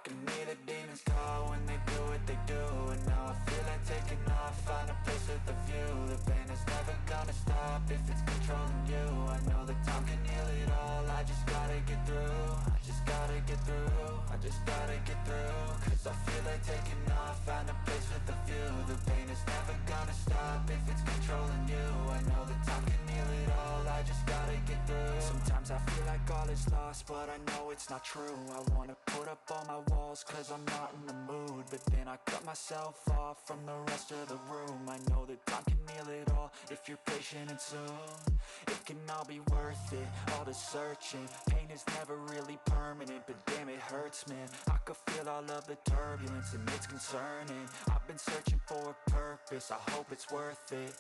can hear the demons call when they do what they do. And now I feel like taking off, find a place with a view. The pain is never gonna stop if it's controlling you. I know that time can heal it all, I just gotta get through. I just gotta get through, I just gotta get through. Cause I feel like taking off, find a place with a view. The pain is never gonna stop if it's controlling you. I know that time can heal it all, I just gotta get through. Sometimes I feel like all is lost, but I know it's not true. I wanna put up all my walls cause I'm not in the mood, but then I cut myself off from the rest of the room. I know that time can heal it all if you're patient and soon it can all be worth it, all the searching. Pain is never really permanent, but damn it hurts, man. I could feel all of the turbulence and it's concerning. I've been searching for a purpose, I hope it's worth it.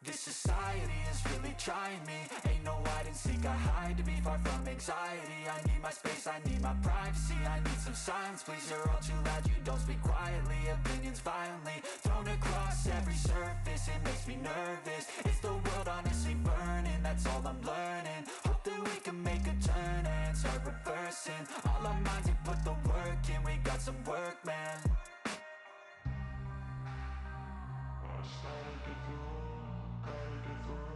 This society is really trying me. Ain't no hide and seek, I hide to be far from anxiety. I need my space, I need my privacy. I need some silence, please, you're all too loud. You don't speak quietly, opinions violently thrown across every surface. It makes me nervous, is the world honestly burning? That's all I'm learning. Hope that we can make a turn and start reversing all our minds and put the work in. We got some work, man. I started to do, gotta get through.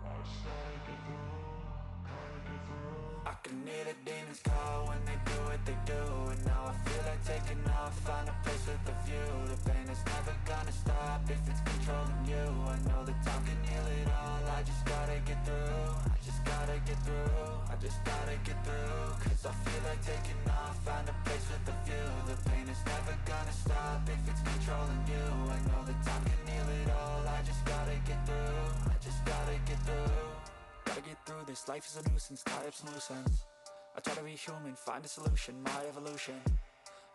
I started to do, gotta get through. I can hear the demons call when they do what they do. And now I feel like taking off, find a place with a view. The pain is never gonna stop if it's controlling you. I know that time can heal it all, I just gotta get through. I just gotta get through, I just gotta get through. Cause I feel like taking off, find a place with a view. The pain is never gonna stop if it's controlling you. I know that time can heal it all, I just gotta get through. I just gotta get through. Gotta get through this, life is a nuisance, tie up some loose ends. I try to be human, find a solution, my evolution.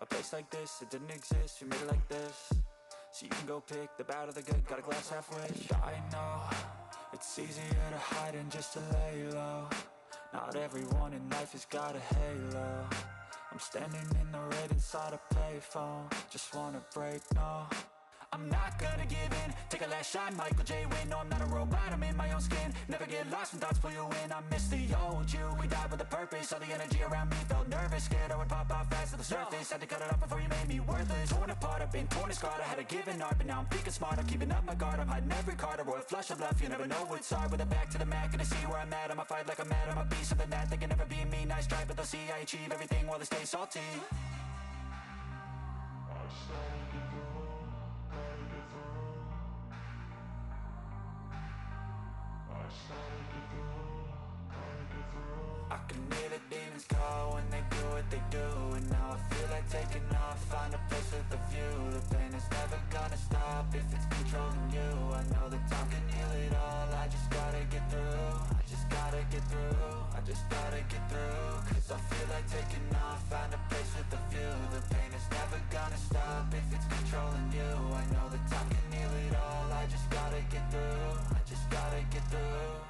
A place like this, it didn't exist, we made it like this. So you can go pick the bad or the good, got a glass half wish. I know, it's easier to hide than just to lay low. Not everyone in life has got a halo. I'm standing in the red inside a payphone, just wanna break, no. I'm not gonna give in, take a last shot, Michael J. Win. No, I'm not a robot, I'm in my own skin. Never get lost when thoughts pull you in. I miss the old you, we died with a purpose. All the energy around me felt nervous, scared I would pop out fast to the surface. Had to cut it off before you made me worthless. Torn apart, I've been torn and scarred. I had to give an art, but now I'm thinking smart. I'm keeping up my guard, I'm hiding every card. A royal flush of love, you never know what's hard. With a back to the mat, gonna see where I'm at. I'ma fight like I'm mad, I'ma be something that they can never be me. Nice try, but they'll see I achieve everything while they stay salty. I started to do, gotta get through. I started to do, gotta get through. I can hear the demons call when they do what they do. And now I feel like taking off, find a place with a view. The pain is never gonna stop if it's controlling you. I know that time can heal it all, I just gotta get through. I just gotta get through, I just gotta get through. Cause I feel like taking off, find a place with a view. The pain is never gonna stop if it's controlling you. I know that time can heal it all, I just gotta get through. I just gotta get through.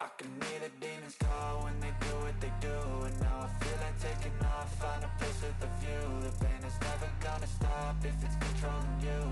I can hear the demons call when they do what they do. And now I feel like taking off, find a place with a view. The pain is never gonna stop if it's controlling you.